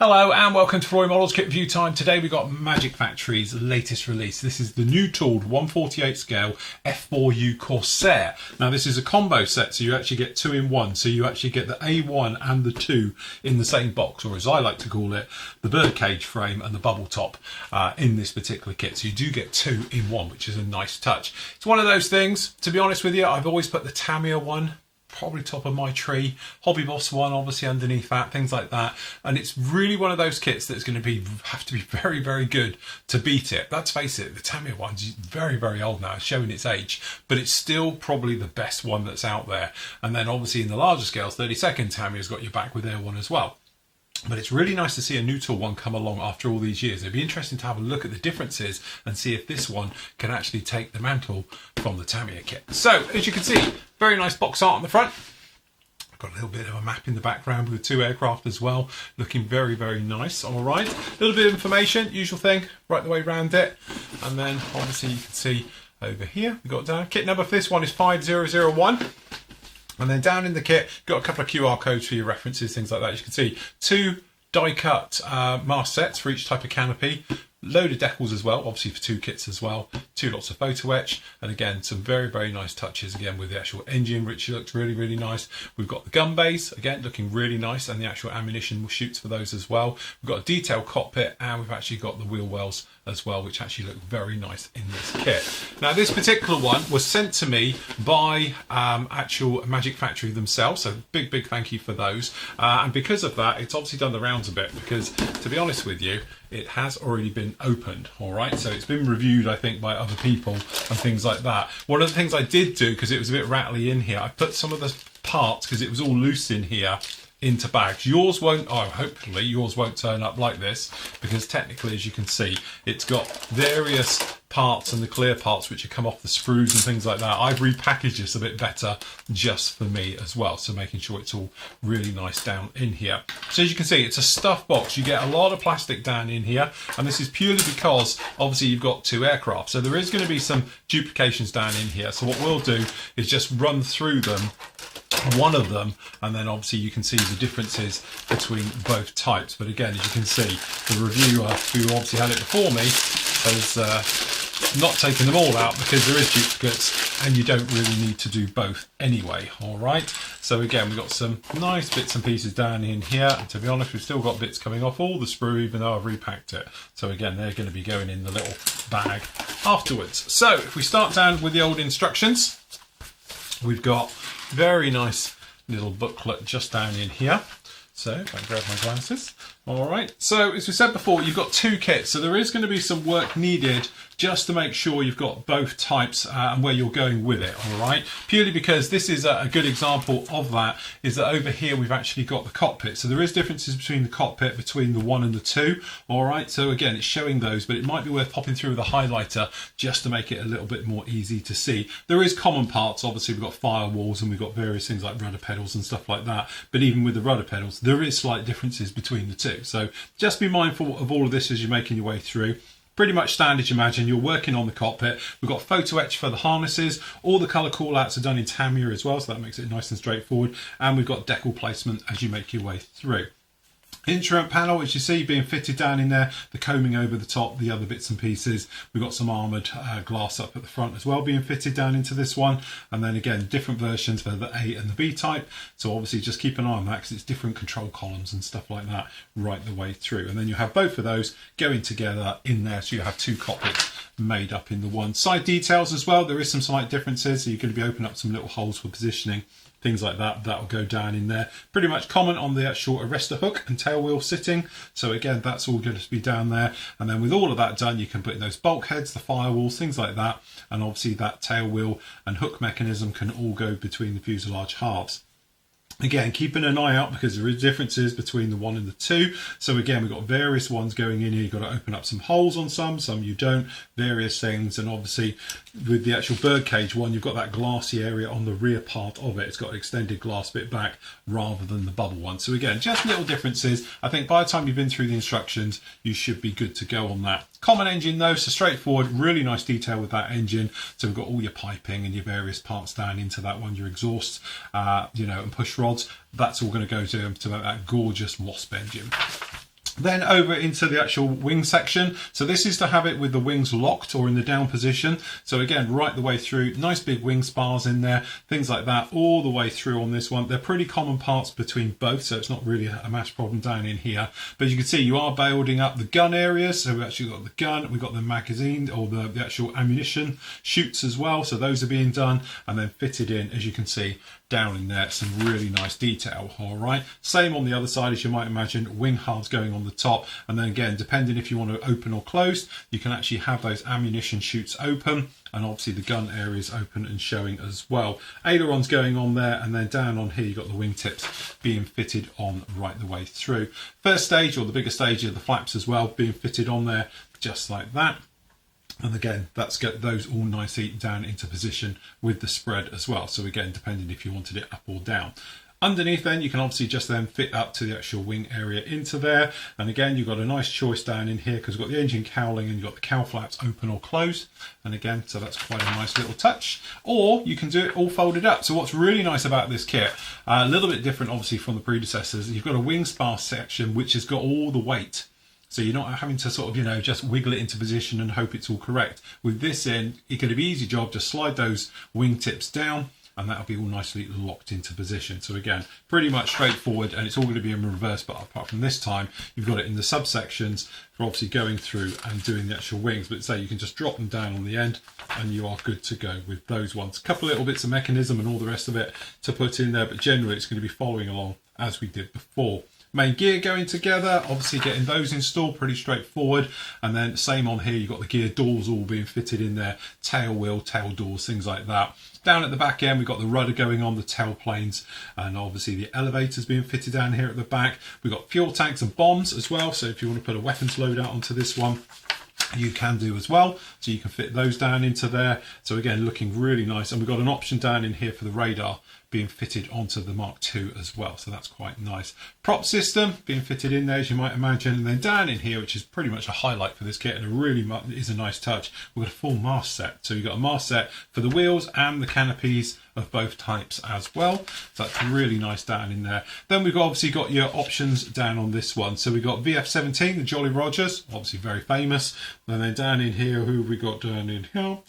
Hello and welcome to Roy Models Kit Review Time. Today we've got Magic Factory's latest release. This is the new tooled 1/48 scale F4U Corsair. Now this is a combo set, so you actually get 2 in 1. So you actually get the A1 and the 2 in the same box, or as I like to call it, the birdcage frame and the bubble top in this particular kit. So you do get 2 in 1, which is a nice touch. It's one of those things, to be honest with you, I've always put the Tamiya one probably top of my tree, Hobby Boss one obviously underneath that, things like that, and it's really one of those kits that's going to have to be very, very good to beat it. Let's face it, the Tamiya one's very, very old now, it's showing its age, but it's still probably the best one that's out there. And then obviously in the larger scales, 32nd Tamiya's got your back with their one as well. But it's really nice to see a new tool one come along after all these years. It'd be interesting to have a look at the differences and see if this one can actually take the mantle from the Tamiya kit. So, as you can see, very nice box art on the front. Got a little bit of a map in the background with 2 aircraft as well. Looking very, very nice. All right. A little bit of information, usual thing, right the way around it. And then, obviously, you can see over here, we've got down. Kit number for this one is 5001. And then down in the kit, got a couple of QR codes for your references, things like that. As you can see, 2 die-cut mast sets for each type of canopy. Load of decals as well, obviously for 2 kits as well. 2 lots of photo etch, and again some very, very nice touches again with the actual engine, which looks really, really nice. We've got the gun bays again looking really nice, and the actual ammunition chutes for those as well. We've got a detailed cockpit, and we've actually got the wheel wells as well, which actually look very nice in this kit. Now this particular one was sent to me by actual Magic Factory themselves, so big, big thank you for those. And because of that, it's obviously done the rounds a bit, because to be honest with you, it has already been opened, all right? So it's been reviewed, I think, by other people and things like that. One of the things I did do, because it was a bit rattly in here, I put some of the parts, because it was all loose in here, into bags. Yours won't, hopefully yours won't turn up like this, because technically, as you can see, it's got various parts and the clear parts which have come off the screws and things like that. I've repackaged this a bit better just for me as well, so making sure it's all really nice down in here. So as you can see, it's a stuff box. You get a lot of plastic down in here, and this is purely because obviously you've got 2 aircraft, so there is going to be some duplications down in here. So what we'll do is just run through them, one of them, and then obviously you can see the differences between both types. But again, as you can see, the reviewer who obviously had it before me has not taken them all out, because there is duplicates and you don't really need to do both anyway. All right, so again, we've got some nice bits and pieces down in here, and to be honest, we've still got bits coming off all the sprue, even though I've repacked it. So again, they're going to be going in the little bag afterwards. So if we start down with the old instructions, we've got very nice little booklet just down in here. So if I grab my glasses. All right, so as we said before, you've got 2 kits, so there is going to be some work needed just to make sure you've got both types and where you're going with it. All right, purely because this is a good example of that, is that over here we've actually got the cockpit, so there is differences between the cockpit between the 1 and the 2. All right, so again, it's showing those, but it might be worth popping through with a highlighter just to make it a little bit more easy to see. There is common parts, obviously we've got firewalls and we've got various things like rudder pedals and stuff like that, but even with the rudder pedals there is slight differences between the 2. So just be mindful of all of this as you're making your way through. Pretty much standard, you imagine. You're working on the cockpit. We've got photo etch for the harnesses. All the colour call-outs are done in Tamiya as well, so that makes it nice and straightforward. And we've got decal placement as you make your way through. Instrument panel, as you see, being fitted down in there, the combing over the top, the other bits and pieces. We've got some armoured glass up at the front as well being fitted down into this one. And then again, different versions for the A and the B type. So obviously just keep an eye on that, because it's different control columns and stuff like that right the way through. And then you have both of those going together in there, so you have 2 cockpits made up in the one. Side details as well, there is some slight differences, so you're going to be opening up some little holes for positioning, things like that. That will go down in there. Pretty much common on the actual arrestor hook and tail wheel sitting. So again, that's all going to be down there. And then with all of that done, you can put in those bulkheads, the firewalls, things like that. And obviously that tail wheel and hook mechanism can all go between the fuselage halves. Again, keeping an eye out because there is differences between the 1 and the 2. So again, we've got various ones going in here. You've got to open up some holes on some you don't, various things. And obviously with the actual birdcage one, you've got that glassy area on the rear part of it. It's got an extended glass bit back rather than the bubble one. So again, just little differences. I think by the time you've been through the instructions, you should be good to go on that. Common engine though, so straightforward, really nice detail with that engine. So we've got all your piping and your various parts down into that one, your exhausts, and push rods. That's all going to go to make that gorgeous Wasp engine. Then over into the actual wing section. So this is to have it with the wings locked or in the down position. So again, right the way through, nice big wing spars in there, things like that, all the way through on this one. They're pretty common parts between both, so it's not really a mass problem down in here. But as you can see, you are building up the gun areas. So we've actually got the gun, we've got the magazine or the actual ammunition chutes as well. So those are being done and then fitted in, as you can see, down in there, some really nice detail. All right, same on the other side, as you might imagine, wing halves going on the top, and then again, depending if you want to open or closed, you can actually have those ammunition chutes open, and obviously the gun areas open and showing as well. Ailerons going on there, and then down on here you've got the wingtips being fitted on right the way through. First stage, or the bigger stage, of the flaps as well being fitted on there, just like that. And again, that's get those all nicely down into position with the spread as well. So again, depending if you wanted it up or down. Underneath then, you can obviously just then fit up to the actual wing area into there. And again, you've got a nice choice down in here because you've got the engine cowling and you've got the cowl flaps open or closed. And again, so that's quite a nice little touch. Or you can do it all folded up. So what's really nice about this kit, a little bit different obviously from the predecessors, you've got a wing spar section which has got all the weight. So you're not having to sort of, just wiggle it into position and hope it's all correct. With this in, it could be an easy job, just slide those wing tips down and that'll be all nicely locked into position. So again, pretty much straightforward, and it's all going to be in reverse, but apart from this time, you've got it in the subsections for obviously going through and doing the actual wings. But say you can just drop them down on the end and you are good to go with those ones. A couple of little bits of mechanism and all the rest of it to put in there, but generally it's going to be following along as we did before. Main gear going together, obviously getting those installed, pretty straightforward. And then same on here, you've got the gear doors all being fitted in there, tail wheel, tail doors, things like that. Down at the back end, we've got the rudder going on, the tail planes, and obviously the elevators being fitted down here at the back. We've got fuel tanks and bombs as well, so if you want to put a weapons loadout onto this one, you can do as well, so you can fit those down into there. So again, looking really nice. And we've got an option down in here for the radar being fitted onto the Mark II as well, so that's quite nice. Prop system being fitted in there, as you might imagine. And then down in here, which is pretty much a highlight for this kit and it really is a nice touch, we've got a full mast set. So you've got a mast set for the wheels and the canopies of both types as well, so that's really nice down in there. Then we've obviously got your options down on this one. So we've got VF-17, the Jolly Rogers, obviously very famous. And then down in here, who have we got down in here,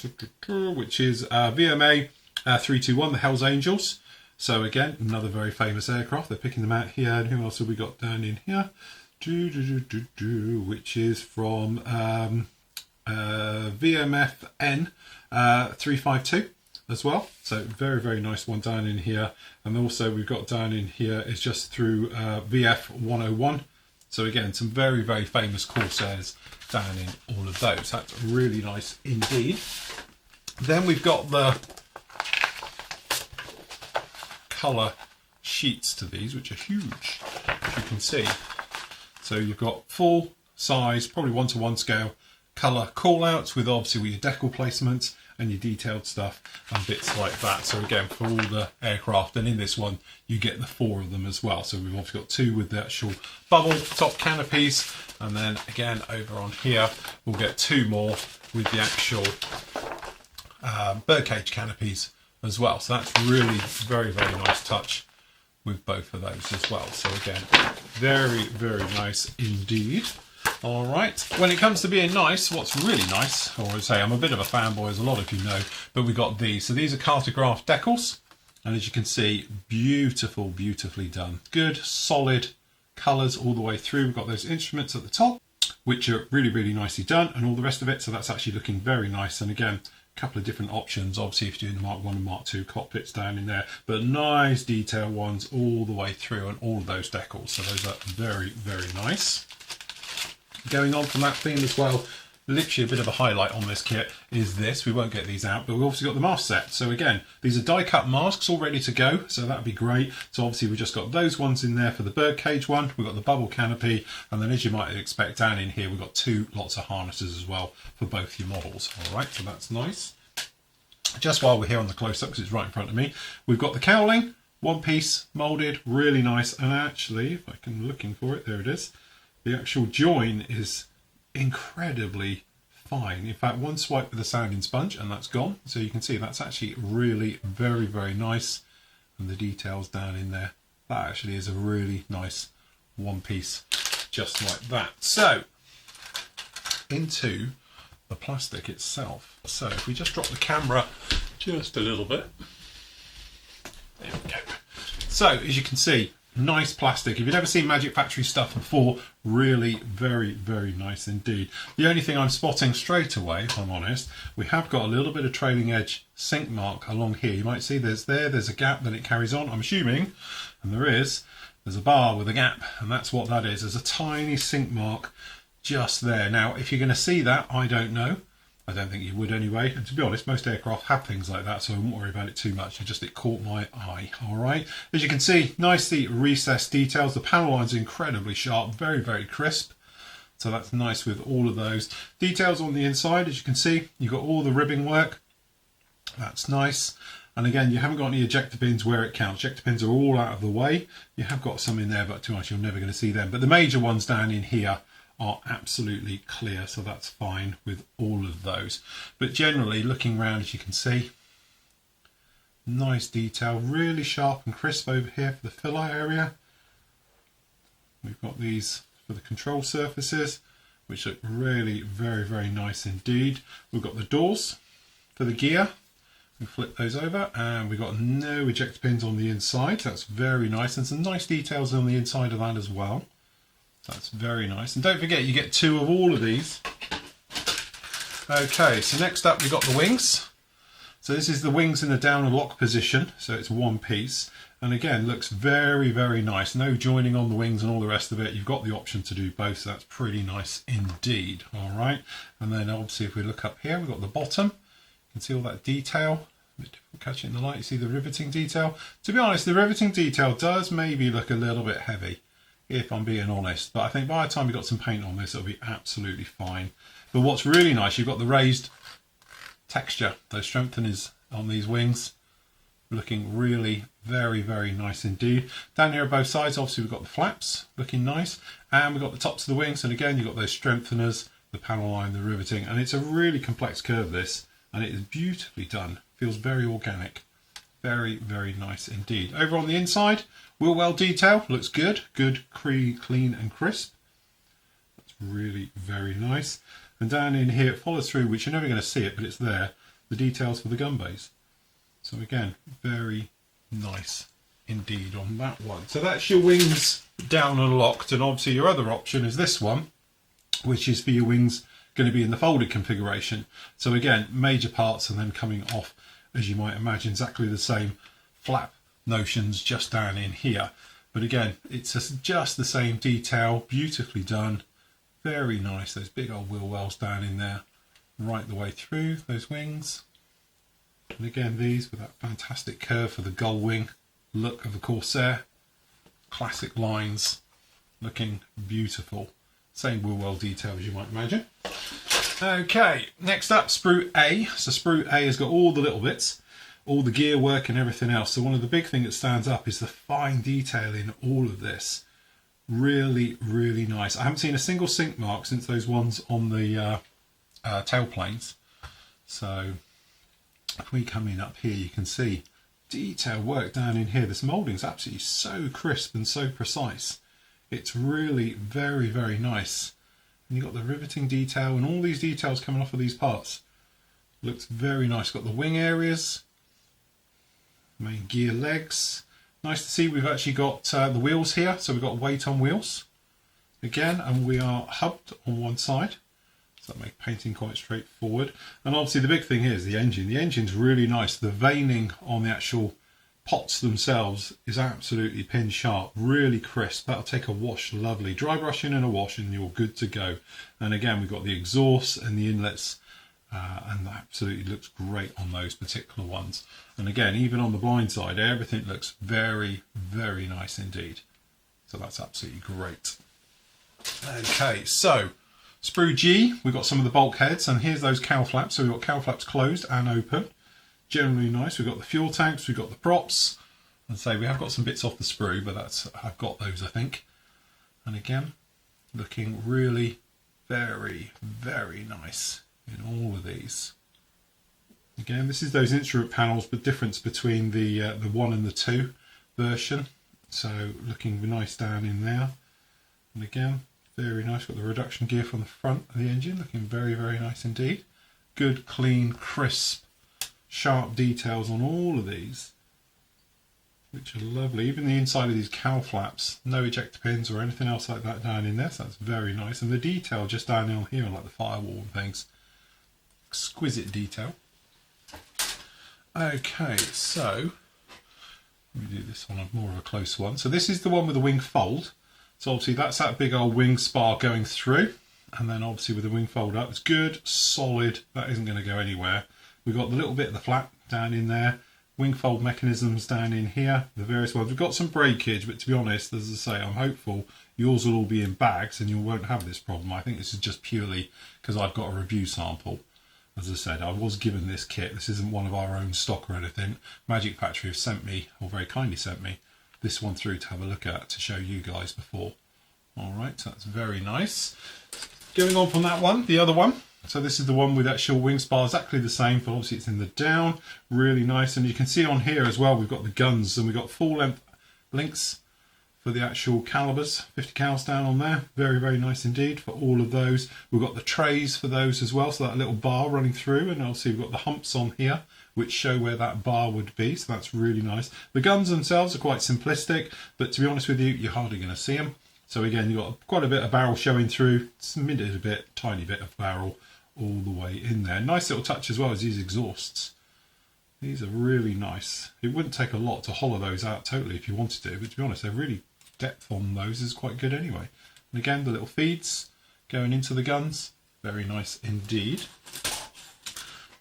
which is VMA 321, the Hells Angels. So again, another very famous aircraft. They're picking them out here. And who else have we got down in here? Which is from VMFN 352 as well. So very, very nice one down in here. And also we've got down in here is just through VF101. So again, some very, very famous Corsairs down in all of those. That's really nice indeed. Then we've got the colour sheets to these, which are huge, as you can see. So you've got full size, probably 1-to-1 scale colour call-outs with obviously with your decal placements and your detailed stuff and bits like that. So again, for all the aircraft, and in this one you get the 4 of them as well. So we've obviously got 2 with the actual bubble top canopies, and then again over on here we'll get 2 more with the actual birdcage canopies as well. So that's really very, very nice touch with both of those as well. So again, very, very nice indeed. All right, when it comes to being nice, what's really nice, or I say I'm a bit of a fanboy, as a lot of you know, but we got these. So these are cartograph decals, and as you can see, beautiful, beautifully done. Good, solid colours all the way through. We've got those instruments at the top, which are really, really nicely done, and all the rest of it. So that's actually looking very nice. And again, couple of different options, obviously if you're doing the Mark 1 and Mark 2 cockpits down in there, but nice detail ones all the way through and all of those decals. So those are very, very nice. Going on from that theme as well, literally a bit of a highlight on this kit is this. We won't get these out, but we've also got the mask set. So again, these are die cut masks all ready to go, so that'd be great. So obviously we've just got those ones in there for the birdcage one. We've got the bubble canopy, and then as you might expect down in here, we've got two lots of harnesses as well for both your models. All right, so that's nice. Just while we're here on the close-up, because it's right in front of me, we've got the cowling, one piece, moulded, really nice. And actually, if I can looking for it, there it is. The actual join is incredibly fine. In fact, one swipe with a sanding sponge and that's gone. So you can see that's actually really very, very nice. And the details down in there, that actually is a really nice one piece, just like that. So into the plastic itself. So if we just drop the camera just a little bit, there we go. So as you can see, nice plastic. If you've never seen Magic Factory stuff before, really very, very nice indeed. The only thing I'm spotting straight away, if I'm honest, we have got a little bit of trailing edge sink mark along here. You might see there's a gap, then it carries on, I'm assuming, and there's a bar with a gap, and that's what that is. There's a tiny sink mark just there. Now, if you're going to see that, I don't know. I don't think you would anyway, and to be honest, most aircraft have things like that, so I won't worry about it too much. It caught my eye. All right, as you can see, nicely recessed details. The panel line's incredibly sharp, very, very crisp, so that's nice with all of those details on the inside. As you can see, you've got all the ribbing work. That's nice. And again, you haven't got any ejector pins where it counts. Ejector pins are all out of the way. You have got some in there, but to be honest, you're never going to see them. But the major ones down in here are absolutely clear, so that's fine with all of those. But generally, looking around, as you can see, nice detail, really sharp and crisp over here for the filler area. We've got these for the control surfaces, which look really very, very nice indeed. We've got the doors for the gear. We flip those over, and we've got no ejector pins on the inside. That's very nice, and some nice details on the inside of that as well. That's very nice. And don't forget, you get two of all of these. Okay, so next up we've got the wings. So this is the wings in the down and lock position, so it's one piece. And again, looks very, very nice. No joining on the wings and all the rest of it. You've got the option to do both, so that's pretty nice indeed. All right, and then obviously if we look up here, we've got the bottom. You can see all that detail. A bit difficult catching in the light. You see the riveting detail. To be honest, the riveting detail does maybe look a little bit heavy, if I'm being honest, but I think by the time you've got some paint on this, it'll be absolutely fine. But what's really nice, you've got the raised texture, those strengtheners on these wings, looking really very, very nice indeed. Down here on both sides, obviously we've got the flaps looking nice, and we've got the tops of the wings, and again you've got those strengtheners, the panel line, the riveting, and it's a really complex curve this, and it is beautifully done. Feels very organic. Very, very nice indeed. Over on the inside, wheel well detail, looks good. Good, clean and crisp. That's really very nice. And down in here, it follows through, which you're never going to see it, but it's there, the details for the gun bays. So again, very nice indeed on that one. So that's your wings down and locked, and obviously your other option is this one, which is for your wings going to be in the folded configuration. So again, major parts and then coming off, as you might imagine, exactly the same flap notions just down in here. But again, it's just the same detail, beautifully done, very nice. Those big old wheel wells down in there, right the way through those wings. And again, these with that fantastic curve for the gull wing look of the Corsair. Classic lines, looking beautiful. Same wheel well detail as you might imagine. Okay, next up, sprue A. So sprue A has got all the little bits, all the gear work and everything else. So one of the big things that stands up is the fine detail in all of this. Really, really nice. I haven't seen a single sink mark since those ones on the tailplanes. So if we come in up here, you can see detail work down in here. This moulding is absolutely so crisp and so precise. It's really very, very nice. And you've got the riveting detail and all these details coming off of these parts. Looks very nice. Got the wing areas, main gear legs. Nice to see we've actually got the wheels here. So we've got weight on wheels again, and we are hubbed on one side. So that makes painting quite straightforward. And obviously the big thing here is the engine. The engine's really nice. The veining on the actual pots themselves is absolutely pin sharp, really crisp. That'll take a wash lovely. Dry brushing and a wash and you're good to go. And again, we've got the exhausts and the inlets, and that absolutely looks great on those particular ones. And again, even on the blind side, everything looks very, very nice indeed. So that's absolutely great. Okay, so sprue G, we've got some of the bulkheads, and here's those cowl flaps. So we've got cowl flaps closed and open. Generally nice. We've got the fuel tanks, we've got the props. And say we have got some bits off the sprue, but I've got those, I think. And again, looking really very, very nice in all of these. Again, this is those instrument panels, but difference between the 1 and the 2 version. So looking nice down in there. And again, very nice. Got the reduction gear from the front of the engine, looking very, very nice indeed. Good, clean, crisp, sharp details on all of these, which are lovely. Even the inside of these cowl flaps, no ejector pins or anything else like that down in there, so that's very nice. And the detail just down in here, like the firewall and things, exquisite detail. Okay, so let me do this one, more of a close one. So this is the one with the wing fold. So obviously that's that big old wing spar going through, and then obviously with the wing fold up, it's good, solid, that isn't going to go anywhere. We've got the little bit of the flap down in there, wing fold mechanisms down in here, the various ones. We've got some breakage, but to be honest, as I say, I'm hopeful yours will all be in bags and you won't have this problem. I think this is just purely because I've got a review sample. As I said, I was given this kit. This isn't one of our own stock or anything. Magic Factory have sent me, or very kindly sent me, this one through to have a look at to show you guys before. Alright, so that's very nice. Going on from that one, the other one. So this is the one with actual wing spar, exactly the same, but obviously it's in the down, really nice. And you can see on here as well, we've got the guns, and we've got full length links for the actual calibers, 50 cals down on there. Very, very nice indeed for all of those. We've got the trays for those as well, so that little bar running through, and obviously we've got the humps on here, which show where that bar would be, so that's really nice. The guns themselves are quite simplistic, but to be honest with you, you're hardly going to see them. So again, you've got quite a bit of barrel showing through, smitted a bit, tiny bit of barrel all the way in there. Nice little touch as well as these exhausts. These are really nice. It wouldn't take a lot to hollow those out totally if you wanted to, but to be honest, they're really, depth on those is quite good anyway. And again, the little feeds going into the guns, very nice indeed.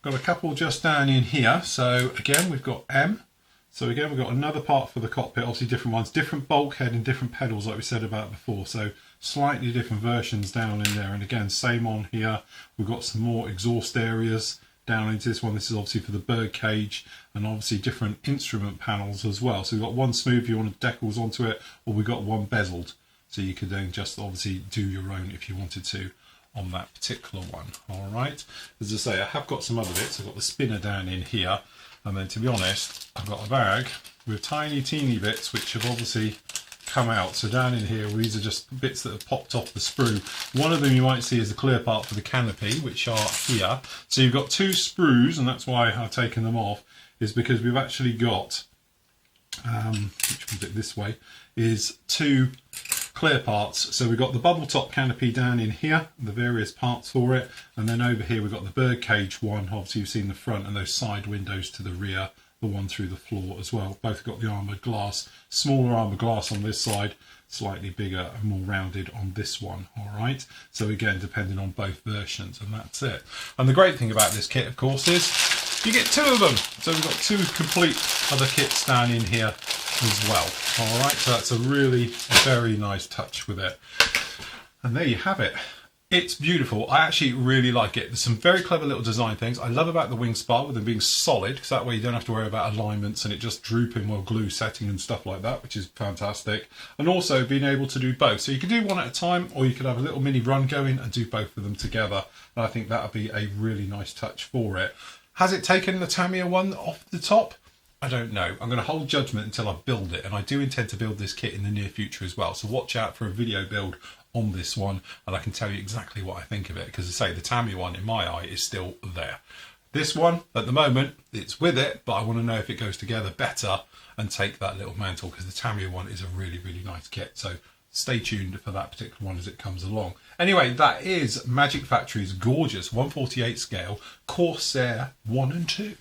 Got a couple just down in here. So again, we've got M. So again, we've got another part for the cockpit, obviously different ones, different bulkhead and different pedals like we said about before. So slightly different versions down in there. And again, same on here. We've got some more exhaust areas down into this one. This is obviously for the bird cage, and obviously different instrument panels as well. So we've got one smooth if you want decals onto it, or we've got one bezeled. So you could then just obviously do your own if you wanted to on that particular one. All right. As I say, I have got some other bits. I've got the spinner down in here. And then to be honest, I've got a bag with tiny, teeny bits which have obviously come out. So down in here, these are just bits that have popped off the sprue. One of them you might see is the clear part for the canopy, which are here. So you've got two sprues, and that's why I've taken them off, is because we've actually got, which will be this way, is two clear parts. So we've got the bubble top canopy down in here, the various parts for it, and then over here we've got the bird cage one. Obviously you've seen the front and those side windows to the rear, the one through the floor as well. Both got the armoured glass, smaller armoured glass on this side, slightly bigger and more rounded on this one. All right, so again, depending on both versions, and that's it. And the great thing about this kit, of course, is you get two of them. So we've got two complete other kits down in here as well. All right, so that's a really very nice touch with it. And there you have it. It's beautiful. I actually really like it. There's some very clever little design things. I love about the wing spar with them being solid, because that way you don't have to worry about alignments and it just drooping while glue setting and stuff like that, which is fantastic. And also being able to do both. So you can do one at a time, or you could have a little mini run going and do both of them together. And I think that would be a really nice touch for it. Has it taken the Tamiya one off the top? I don't know. I'm going to hold judgment until I build it, and I do intend to build this kit in the near future as well. So watch out for a video build on this one, and I can tell you exactly what I think of it, because I say the Tamiya one in my eye is still there. This one at the moment, it's with it, but I want to know if it goes together better and take that little mantle, because the Tamiya one is a really, really nice kit. So stay tuned for that particular one as it comes along. Anyway, that is Magic Factory's gorgeous 1/48 scale Corsair 1 and 2.